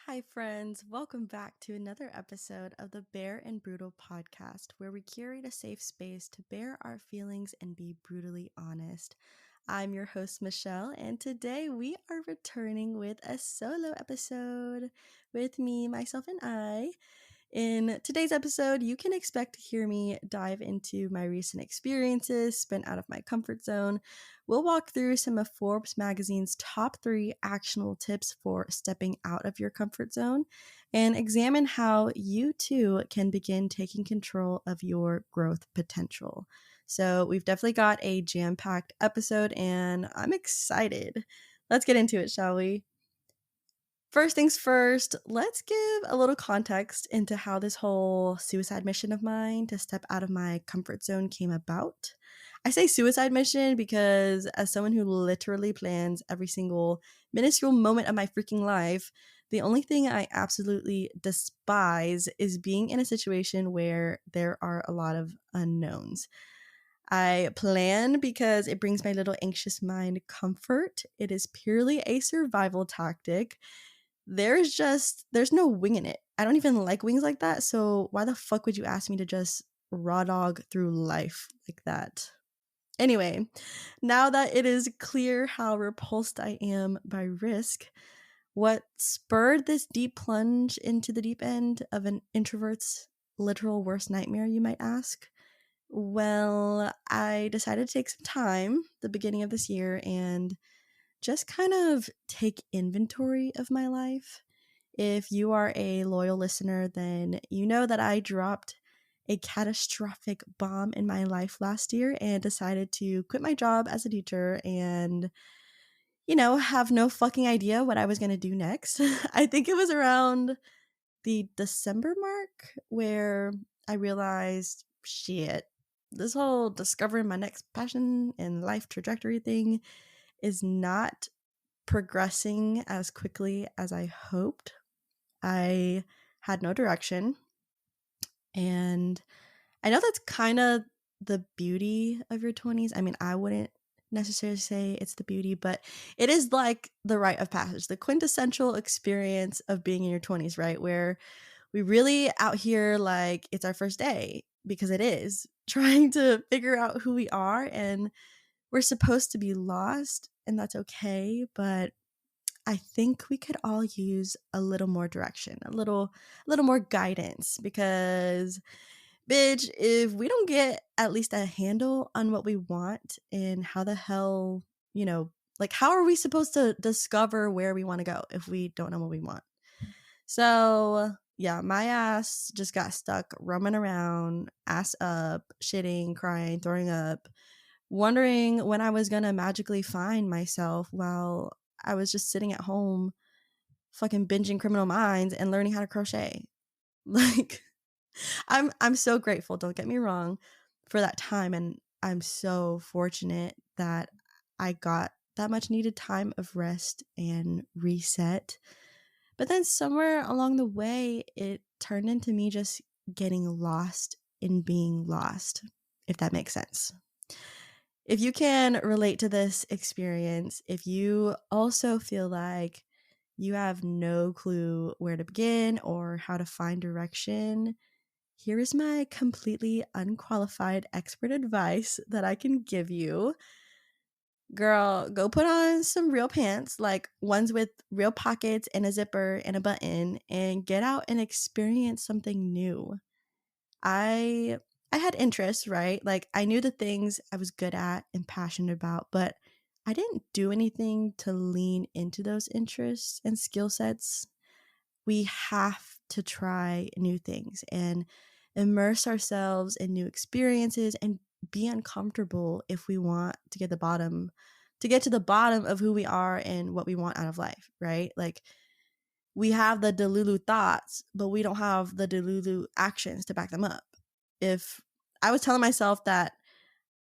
Hi, friends. Welcome back to another episode of the Bare and Brutal podcast, where we curate a safe space to bare our feelings and be brutally honest. I'm your host, Michelle, and today we are returning with a solo episode with me, myself, and I. In today's episode, you can expect to hear me dive into my recent experiences spent out of my comfort zone. We'll walk through some of Forbes magazine's top 3 actionable tips for stepping out of your comfort zone and examine how you too can begin taking control of your growth potential. So, we've definitely got a jam packed episode, and I'm excited. Let's get into it, shall we? First things first, let's give a little context into how this whole suicide mission of mine to step out of my comfort zone came about. I say suicide mission because, as someone who literally plans every single minuscule moment of my freaking life, the only thing I absolutely despise is being in a situation where there are a lot of unknowns. I plan because it brings my little anxious mind comfort. It is purely a survival tactic. There's no wing in it. I don't even like wings like that. So why the fuck would you ask me to just raw dog through life like that? Anyway, now that it is clear how repulsed I am by risk, what spurred this deep plunge into the deep end of an introvert's literal worst nightmare, you might ask? Well, I decided to take some time the beginning of this year and just kind of take inventory of my life. If you are a loyal listener, then you know that I dropped a catastrophic bomb in my life last year and decided to quit my job as a teacher and, have no fucking idea what I was going to do next. I think it was around the December mark where I realized, shit, this whole discovering my next passion and life trajectory thing is not progressing as quickly as I hoped. I had no direction. And I know that's kind of the beauty of your 20s. I mean, I wouldn't necessarily say it's the beauty, but it is like the rite of passage, the quintessential experience of being in your 20s, right? Where we really out here like it's our first day, because it is, trying to figure out who we are, and we're supposed to be lost, and that's okay, but I think we could all use a little more direction, a little more guidance, because bitch, if we don't get at least a handle on what we want and how the hell, like how are we supposed to discover where we want to go if we don't know what we want? So, yeah, my ass just got stuck roaming around, ass up, shitting, crying, throwing up, wondering when I was going to magically find myself while I was just sitting at home fucking binging Criminal Minds and learning how to crochet. Like I'm so grateful, don't get me wrong, for that time, and I'm so fortunate that I got that much needed time of rest and reset. But then somewhere along the way it turned into me just getting lost in being lost, if that makes sense. If you can relate to this experience, if you also feel like you have no clue where to begin or how to find direction, here is my completely unqualified expert advice that I can give you. Girl, go put on some real pants, like ones with real pockets and a zipper and a button, and get out and experience something new. I I had interests, right? Like I knew the things I was good at and passionate about, but I didn't do anything to lean into those interests and skill sets. We have to try new things and immerse ourselves in new experiences and be uncomfortable if we want to get to the bottom of who we are and what we want out of life, right? Like we have the delulu thoughts, but we don't have the delulu actions to back them up. If I was telling myself that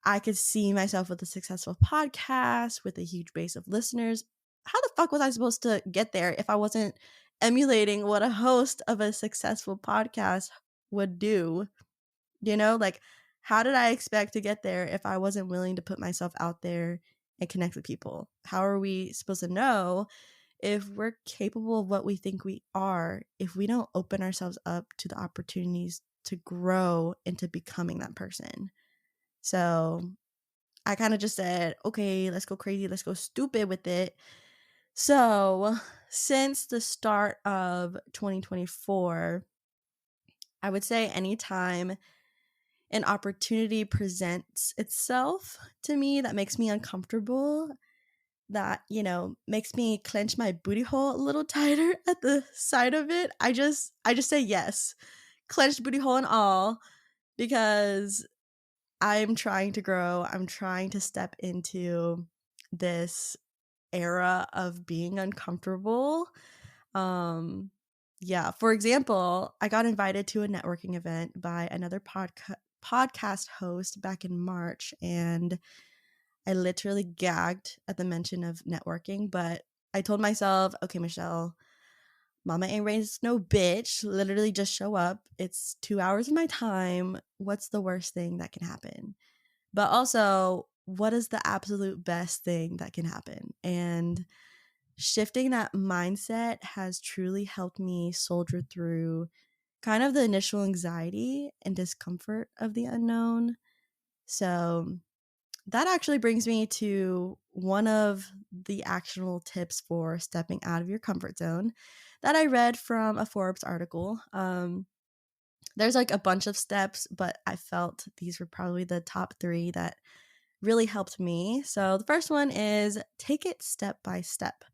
I could see myself with a successful podcast with a huge base of listeners, how the fuck was I supposed to get there if I wasn't emulating what a host of a successful podcast would do? Like how did I expect to get there if I wasn't willing to put myself out there and connect with people? How are we supposed to know if we're capable of what we think we are, if we don't open ourselves up to the opportunities to grow into becoming that person. So I kind of just said, okay, let's go crazy, let's go stupid with it. So since the start of 2024, I would say anytime an opportunity presents itself to me that makes me uncomfortable, that, makes me clench my booty hole a little tighter at the side of it, I just say yes. Clenched booty hole and all, because I'm trying to grow. I'm trying to step into this era of being uncomfortable. Yeah, for example, I got invited to a networking event by another podcast host back in March, and I literally gagged at the mention of networking, but I told myself, okay, Michelle, mama ain't raised no bitch. Literally just show up. It's 2 hours of my time. What's the worst thing that can happen? But also, what is the absolute best thing that can happen? And shifting that mindset has truly helped me soldier through kind of the initial anxiety and discomfort of the unknown. So that actually brings me to one of the actionable tips for stepping out of your comfort zone that I read from a Forbes article. There's like a bunch of steps, but I felt these were probably the top 3 that really helped me. So the first one is take it step by step.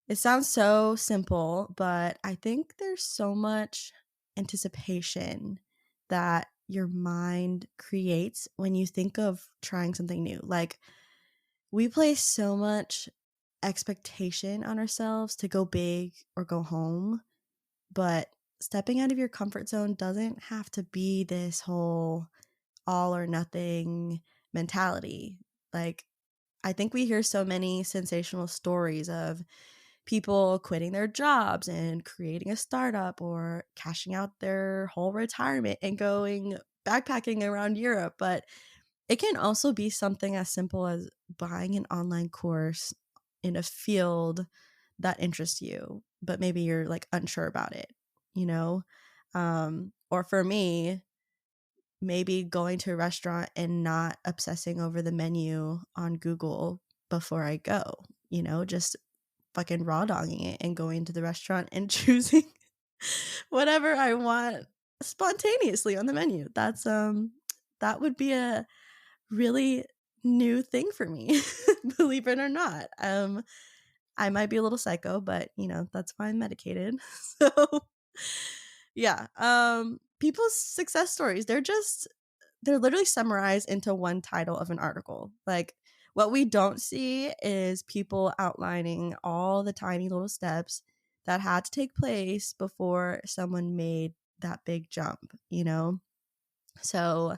It sounds so simple, but I think there's so much anticipation that your mind creates when you think of trying something new. Like, we place so much expectation on ourselves to go big or go home, but stepping out of your comfort zone doesn't have to be this whole all or nothing mentality. Like, I think we hear so many sensational stories of people quitting their jobs and creating a startup or cashing out their whole retirement and going backpacking around Europe. But it can also be something as simple as buying an online course in a field that interests you, but maybe you're like unsure about it, you know? Or for me, maybe going to a restaurant and not obsessing over the menu on Google before I go, just fucking raw dogging it and going to the restaurant and choosing whatever I want spontaneously on the menu. That would be a really new thing for me, believe it or not. I might be a little psycho, but that's why I'm medicated. So yeah, people's success stories, they're literally summarized into one title of an article. Like, what we don't see is people outlining all the tiny little steps that had to take place before someone made that big jump. So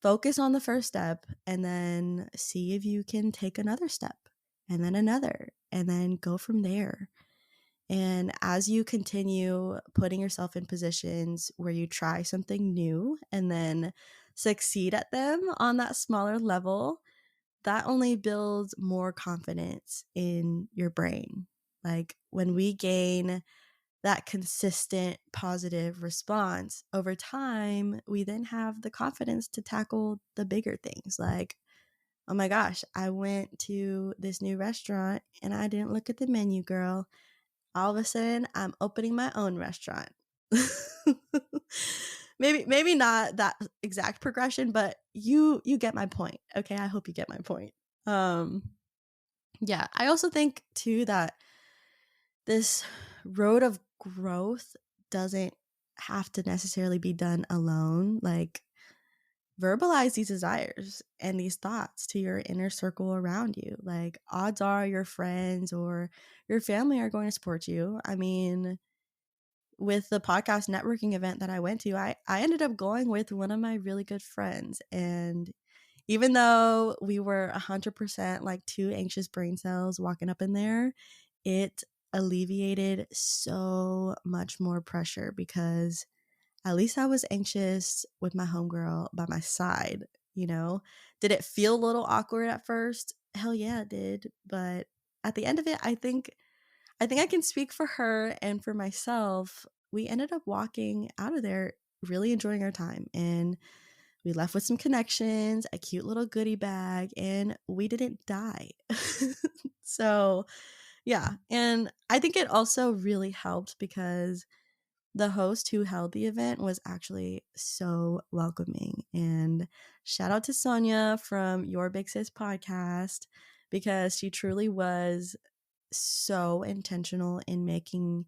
focus on the first step and then see if you can take another step and then another and then go from there. And as you continue putting yourself in positions where you try something new and then succeed at them on that smaller level, that only builds more confidence in your brain. Like, when we gain that consistent positive response over time, we then have the confidence to tackle the bigger things. Like, oh my gosh, I went to this new restaurant and I didn't look at the menu, girl. All of a sudden, I'm opening my own restaurant. maybe not that exact progression, but you get my point. Okay, I hope you get my point. Yeah, I also think too that this road of growth doesn't have to necessarily be done alone. Like, verbalize these desires and these thoughts to your inner circle around you. Like, odds are your friends or your family are going to support you. I mean, with the podcast networking event that I went to, I ended up going with one of my really good friends. And even though we were 100% like 2 anxious brain cells walking up in there, it alleviated so much more pressure because at least I was anxious with my homegirl by my side. Did it feel a little awkward at first? Hell yeah, it did. But at the end of it, I think I think I can speak for her and for myself. We ended up walking out of there really enjoying our time, and we left with some connections, a cute little goodie bag, and we didn't die. So, yeah. And I think it also really helped because the host who held the event was actually so welcoming. And shout out to Sonia from Your Big Sis podcast because she truly was so intentional in making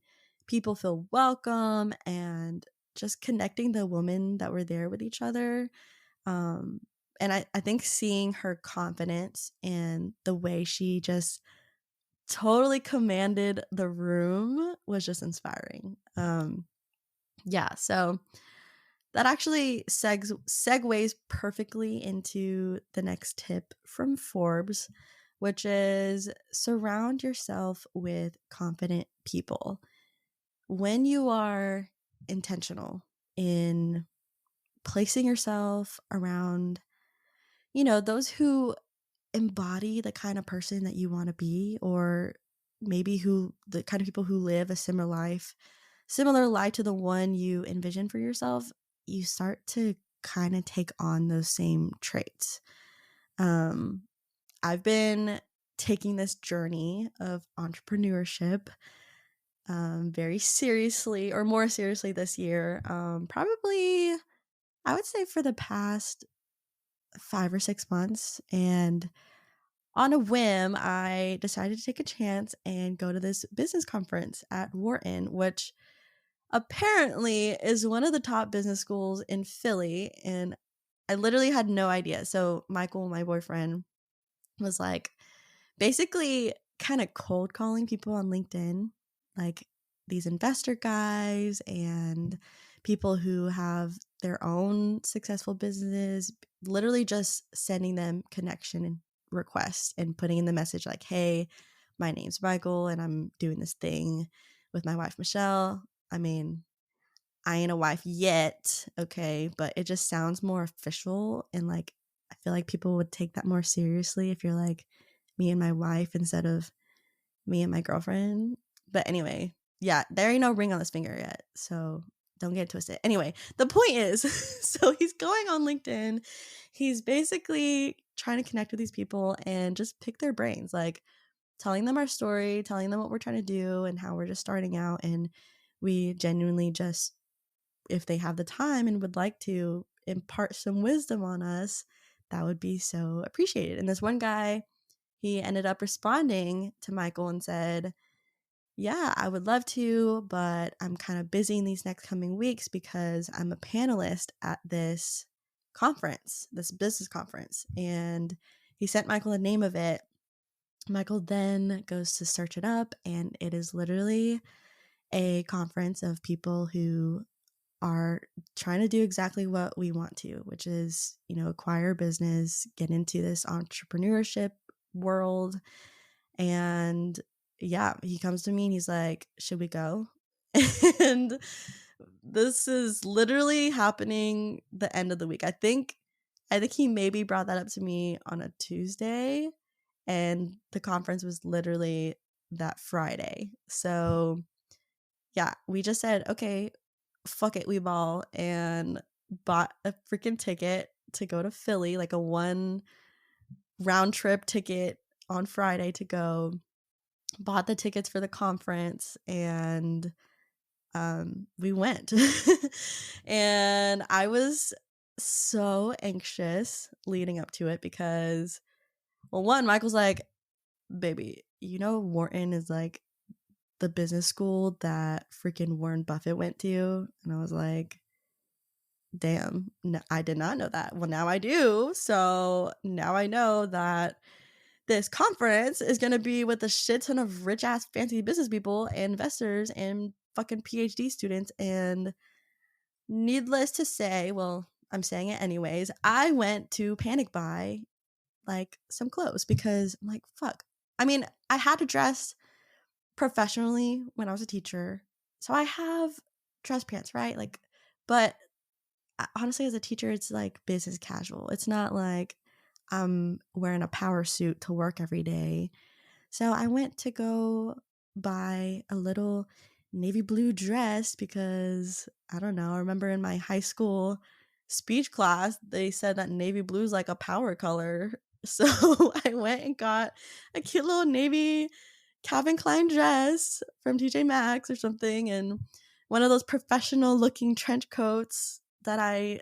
people feel welcome and just connecting the women that were there with each other. Um, and I think seeing her confidence and the way she just totally commanded the room was just inspiring. Yeah, so that actually segues perfectly into the next tip from Forbes, which is surround yourself with confident people. When you are intentional in placing yourself around, those who embody the kind of person that you want to be, or maybe who the kind of people who live a similar life to the one you envision for yourself, you start to kind of take on those same traits. I've been taking this journey of entrepreneurship very seriously, or more seriously this year. Probably, I would say for the past 5 or 6 months. And on a whim, I decided to take a chance and go to this business conference at Wharton, which apparently is one of the top business schools in Philly. And I literally had no idea. So Michael, my boyfriend, was like basically kind of cold calling people on LinkedIn, like these investor guys and people who have their own successful business, literally just sending them connection and requests and putting in the message like, hey, my name's Michael and I'm doing this thing with my wife, Michelle. I mean, I ain't a wife yet, okay, but it just sounds more official, and like I feel like people would take that more seriously if you're like me and my wife instead of me and my girlfriend. But anyway, yeah, there ain't no ring on this finger yet, so don't get it twisted. Anyway, the point is, so he's going on LinkedIn. He's basically trying to connect with these people and just pick their brains, like telling them our story, telling them what we're trying to do and how we're just starting out. And we genuinely just, if they have the time and would like to impart some wisdom on us, that would be so appreciated. And this one guy, he ended up responding to Michael and said, yeah, I would love to, but I'm kind of busy in these next coming weeks because I'm a panelist at this conference, this business conference. And he sent Michael the name of it. Michael then goes to search it up, and it is literally a conference of people who are trying to do exactly what we want to, which is, acquire business, get into this entrepreneurship world. And yeah, he comes to me and he's like, should we go? And this is literally happening the end of the week. I think he maybe brought that up to me on a Tuesday, and the conference was literally that Friday. So yeah, we just said, okay, fuck it, we ball, and bought a freaking ticket to go to Philly, like a one round trip ticket on Friday to go. Bought the tickets for the conference, and we went. And I was so anxious leading up to it because, well, one, Michael's like, baby, Wharton is like the business school that freaking Warren Buffett went to. And I was like, damn, no, I did not know that. Well, now I do. So now I know that this conference is going to be with a shit ton of rich ass fancy business people and investors and fucking PhD students. And needless to say, well, I'm saying it anyways, I went to panic buy like some clothes because I'm like, fuck. I mean, I had to dress professionally when I was a teacher. So I have dress pants, right? Like, but honestly, as a teacher, it's like business casual. It's not like I'm wearing a power suit to work every day. So I went to go buy a little navy blue dress because I don't know. I remember in my high school speech class, they said that navy blue is like a power color. So I went and got a cute little navy Calvin Klein dress from TJ Maxx or something, and one of those professional looking trench coats that I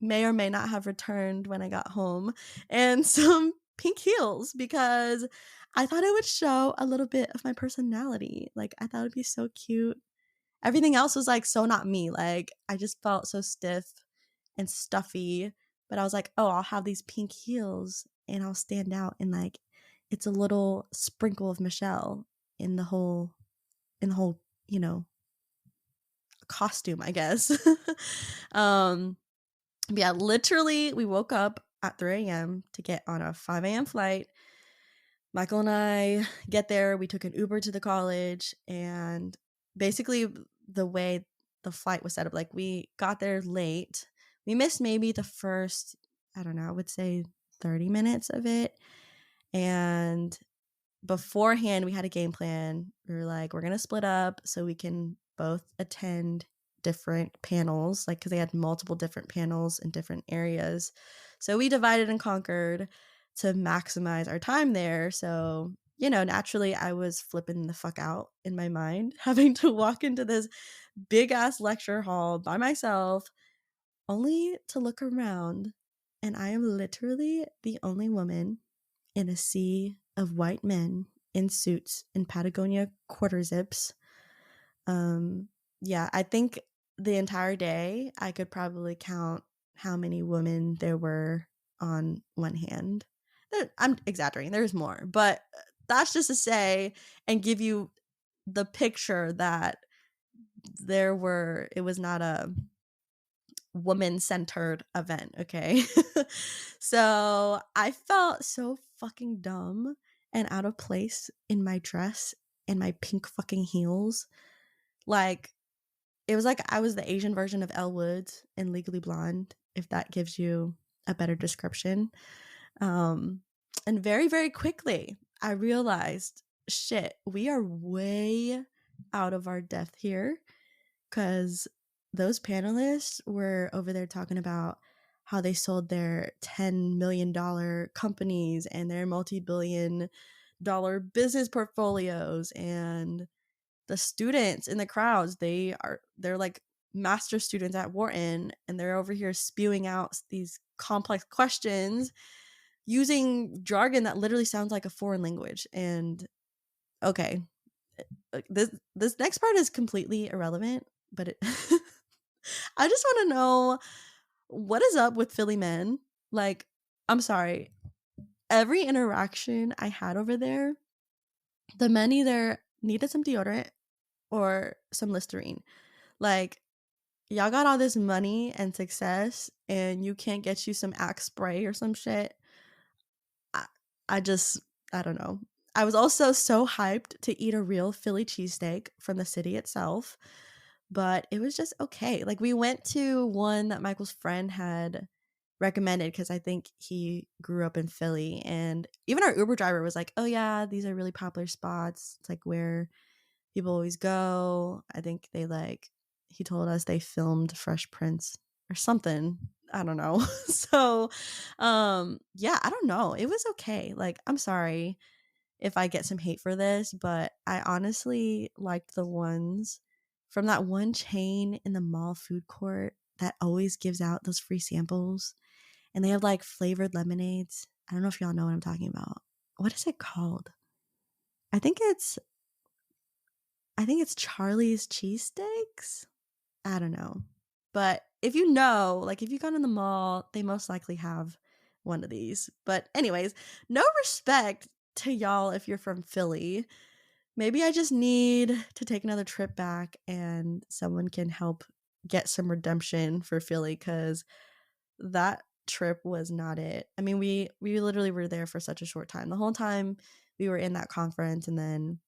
may or may not have returned when I got home, and some pink heels because I thought it would show a little bit of my personality. Like, I thought it'd be so cute. Everything else was like so not me. Like, I just felt so stiff and stuffy. But I was like, oh, I'll have these pink heels and I'll stand out, and like it's a little sprinkle of Michelle in the whole you know, costume, I guess. um yeah, literally we woke up at 3 a.m. to get on a 5 a.m. flight. Michael and I get there, we took an Uber to the college, and basically the way the flight was set up, like we got there late. We missed maybe the first, I don't know, I would say 30 minutes of it. And beforehand, we had a game plan. We were like, we're going to split up so we can both attend different panels, like, because they had multiple different panels in different areas. So we divided and conquered to maximize our time there. So, you know, naturally, I was flipping the fuck out in my mind, having to walk into this big ass lecture hall by myself, only to look around. And I am literally the only woman in a sea of white men in suits in Patagonia quarter zips. Yeah, I think the entire day I could probably count how many women there were on one hand. I'm exaggerating, there's more, but that's just to say and give you the picture that it was not a woman-centered event, okay? So I felt so fucking dumb and out of place in my dress and my pink fucking heels. Like, it was like I was the Asian version of Elle Woods in Legally Blonde, if that gives you a better description. And very, very quickly, I realized, shit, we are way out of our depth here, because those panelists were over there talking about how they sold their $10 million companies and their multi-billion dollar business portfolios, and the students in the crowds, they're like master students at Wharton, and they're over here spewing out these complex questions using jargon that literally sounds like a foreign language. And okay, this next part is completely irrelevant, but I just want to know what is up with Philly men. Like, I'm sorry, every interaction I had over there, the men either needed some deodorant or some Listerine. Like, y'all got all this money and success, and you can't get you some Axe spray or some shit. I just, I don't know. I was also so hyped to eat a real Philly cheesesteak from the city itself, but it was just okay. Like, we went to one that Michael's friend had recommended because I think he grew up in Philly, and even our Uber driver was like, oh yeah, these are really popular spots. It's like where people always go. I think he told us they filmed Fresh Prince or something. I don't know. So, yeah, I don't know. It was okay. Like, I'm sorry if I get some hate for this, but I honestly liked the ones from that one chain in the mall food court that always gives out those free samples. And they have like flavored lemonades. I don't know if y'all know what I'm talking about. What is it called? I think it's Charlie's Cheesesteaks. I don't know. But if you know, like if you gone in the mall, they most likely have one of these. But anyways, no respect to y'all if you're from Philly. Maybe I just need to take another trip back and someone can help get some redemption for Philly, because that trip was not it. I mean, we literally were there for such a short time. The whole time we were in that conference, and then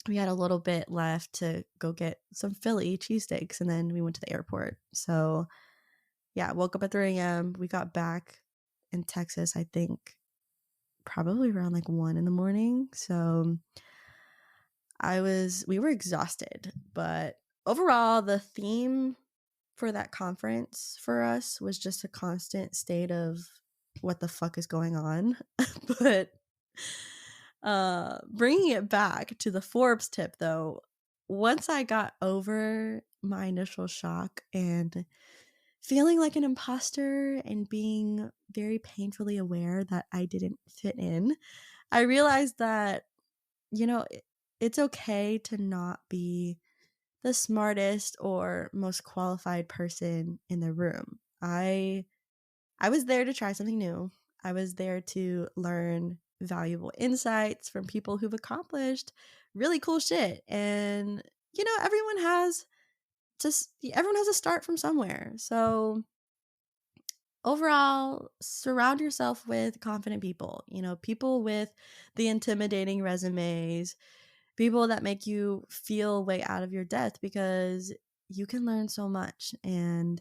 we had a little bit left to go get some Philly cheesesteaks, and then we went to the airport. So yeah, woke up at 3 a.m. We got back in Texas, I think, probably around like 1 in the morning. So we were exhausted, but overall the theme for that conference for us was just a constant state of what the fuck is going on. But bringing it back to the Forbes tip though, once I got over my initial shock and feeling like an imposter and being very painfully aware that I didn't fit in, I realized that, it's okay to not be the smartest or most qualified person in the room. I was there to try something new. I was there to learn valuable insights from people who've accomplished really cool shit. And everyone has to start from somewhere. So overall, surround yourself with confident people, people with the intimidating resumes, people that make you feel way out of your depth, because you can learn so much. And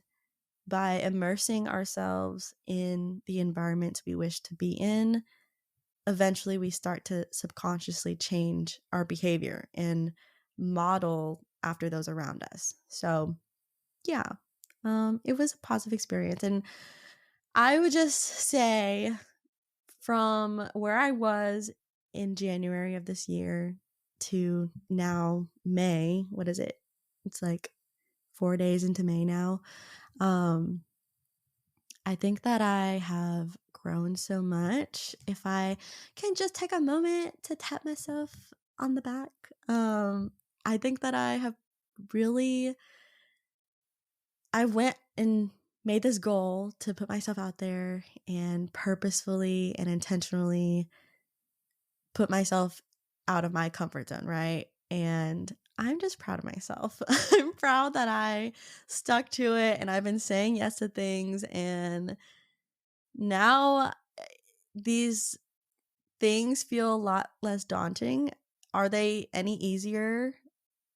by immersing ourselves in the environments we wish to be in, eventually we start to subconsciously change our behavior and model after those around us. So yeah, it was a positive experience. And I would just say, from where I was in January of this year to now May, what is it? It's like 4 days into May now. I think that I have grown so much. If I can just take a moment to tap myself on the back, I think that I went and made this goal to put myself out there and purposefully and intentionally put myself out of my comfort zone, right? And I'm just proud of myself. I'm proud that I stuck to it and I've been saying yes to things. And now these things feel a lot less daunting. Are they any easier?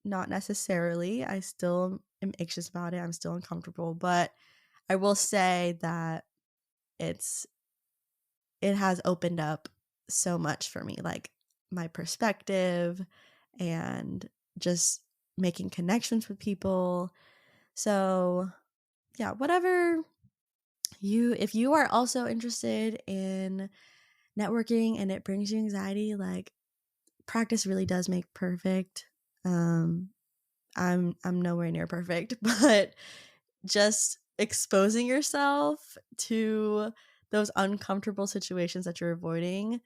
Not necessarily. I still am anxious about it. I'm still uncomfortable, but I will say that it has opened up so much for me, like my perspective and just making connections with people. So yeah, if you are also interested in networking and it brings you anxiety, like, practice really does make perfect. I'm nowhere near perfect, but just exposing yourself to those uncomfortable situations that you're avoiding,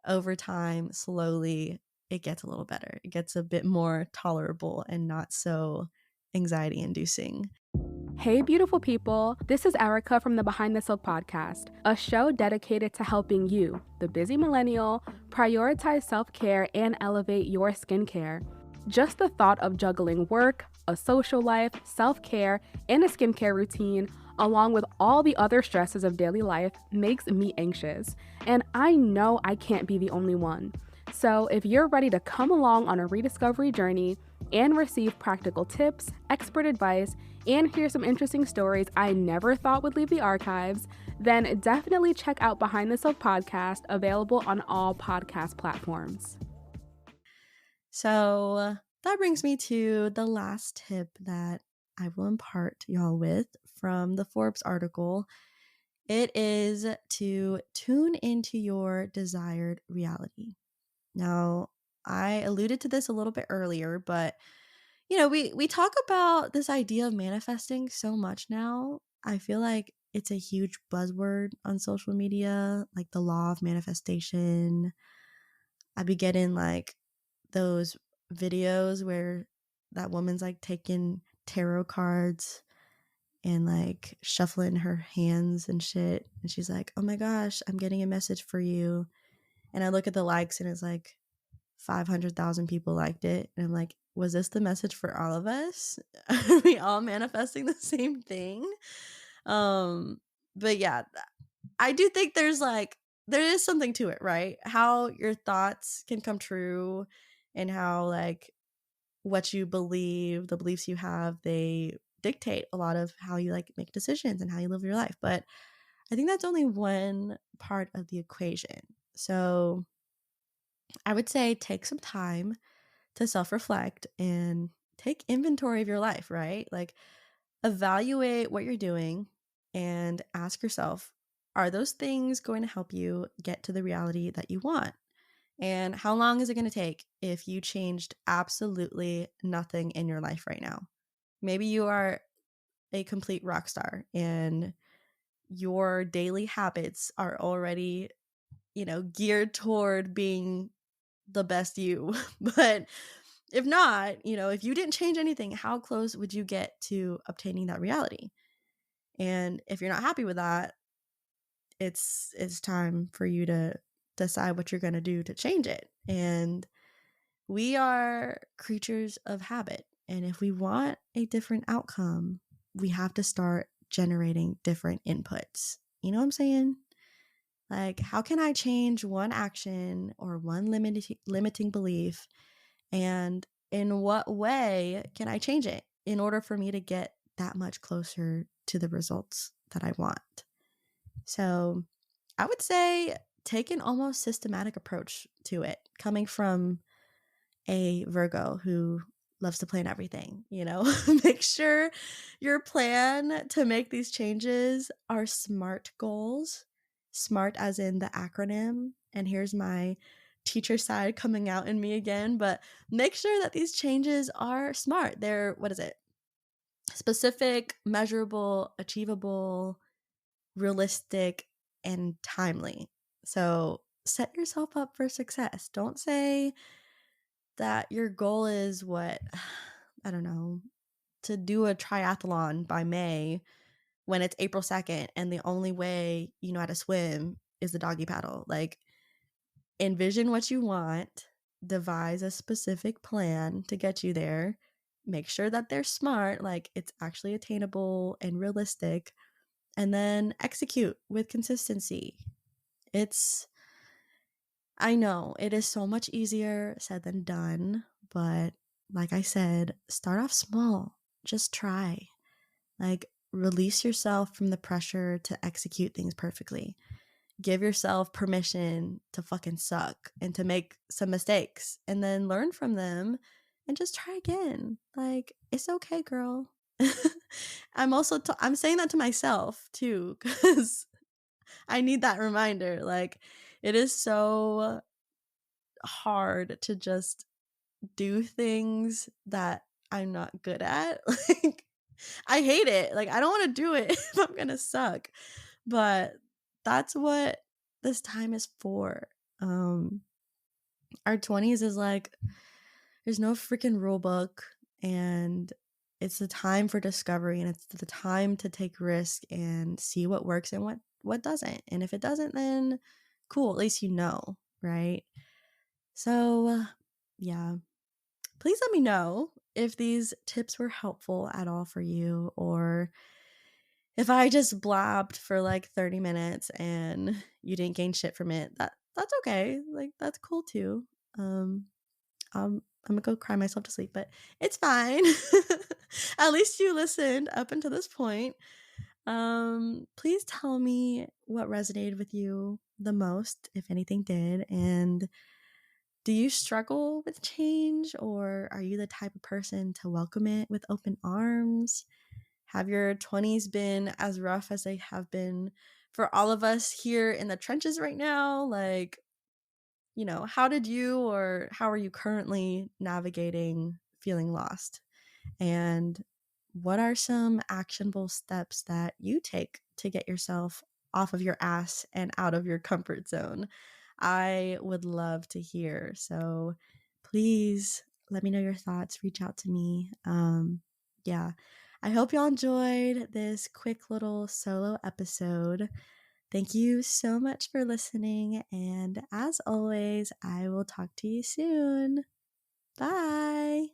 over time, slowly, it gets a little better. It gets a bit more tolerable and not so anxiety inducing. Hey, beautiful people. This is Erica from the Behind the Silk podcast, a show dedicated to helping you, the busy millennial, prioritize self-care and elevate your skincare. Just the thought of juggling work, a social life, self-care, and a skincare routine, along with all the other stresses of daily life, makes me anxious. And I know I can't be the only one. So if you're ready to come along on a rediscovery journey and receive practical tips, expert advice, and hear some interesting stories I never thought would leave the archives, then definitely check out Behind the Silk podcast, available on all podcast platforms. So that brings me to the last tip that I will impart y'all with from the Forbes article. It is to tune into your desired reality. Now, I alluded to this a little bit earlier, but we talk about this idea of manifesting so much now. I feel like it's a huge buzzword on social media, like the law of manifestation. I be getting like those videos where that woman's like taking tarot cards and like shuffling her hands and shit. And she's like, "Oh my gosh, I'm getting a message for you." And I look at the likes and it's like 500,000 people liked it. And I'm like, was this the message for all of us? Are we all manifesting the same thing? But yeah, I do think there is something to it, right? How your thoughts can come true and how like what you believe, the beliefs you have, they dictate a lot of how you like make decisions and how you live your life. But I think that's only one part of the equation. So I would say take some time to self-reflect and take inventory of your life, right? Like evaluate what you're doing and ask yourself, are those things going to help you get to the reality that you want? And how long is it going to take if you changed absolutely nothing in your life right now? Maybe you are a complete rock star and your daily habits are already, geared toward being the best you. But if not, if you didn't change anything, how close would you get to obtaining that reality? And if you're not happy with that, it's time for you to decide what you're going to do to change it. And we are creatures of habit. And if we want a different outcome, we have to start generating different inputs. You know what I'm saying? Like, how can I change one action or one limiting belief? And in what way can I change it in order for me to get that much closer to the results that I want? So I would say take an almost systematic approach to it, coming from a Virgo who loves to plan everything, Make sure your plan to make these changes are SMART goals. SMART as in the acronym. And here's my teacher side coming out in me again, but make sure that these changes are SMART. They're, what is it? Specific, measurable, achievable, realistic, and timely. So set yourself up for success. Don't say that your goal is I don't know, to do a triathlon by May when it's April 2nd and the only way you know how to swim is the doggy paddle. Like, envision what you want, devise a specific plan to get you there, make sure that they're smart, like it's actually attainable and realistic, and then execute with consistency. I know it is so much easier said than done, but like I said, start off small. Just try. Like, release yourself from the pressure to execute things perfectly. Give yourself permission to fucking suck and to make some mistakes and then learn from them and just try again. Like, it's okay, girl. I'm saying that to myself too, because I need that reminder. Like, it is so hard to just do things that I'm not good at. Like, I hate it. Like, I don't want to do it if I'm gonna suck. But that's what this time is for. Our 20s is like, there's no freaking rule book, and it's the time for discovery, and it's the time to take risk and see what works and what doesn't. And if it doesn't, then cool, at least you know, right? So yeah, please let me know if these tips were helpful at all for you, or if I just blabbed for like 30 minutes and you didn't gain shit from it. That's okay. Like, that's cool too. I'm gonna go cry myself to sleep, but it's fine. At least you listened up until this point. Please tell me what resonated with you the most, if anything did, and do you struggle with change, or are you the type of person to welcome it with open arms? Have your 20s been as rough as they have been for all of us here in the trenches right now? Like, how did you, or how are you currently navigating feeling lost? And what are some actionable steps that you take to get yourself off of your ass and out of your comfort zone? I would love to hear. So please let me know your thoughts. Reach out to me. Yeah. I hope y'all enjoyed this quick little solo episode. Thank you so much for listening. And as always, I will talk to you soon. Bye.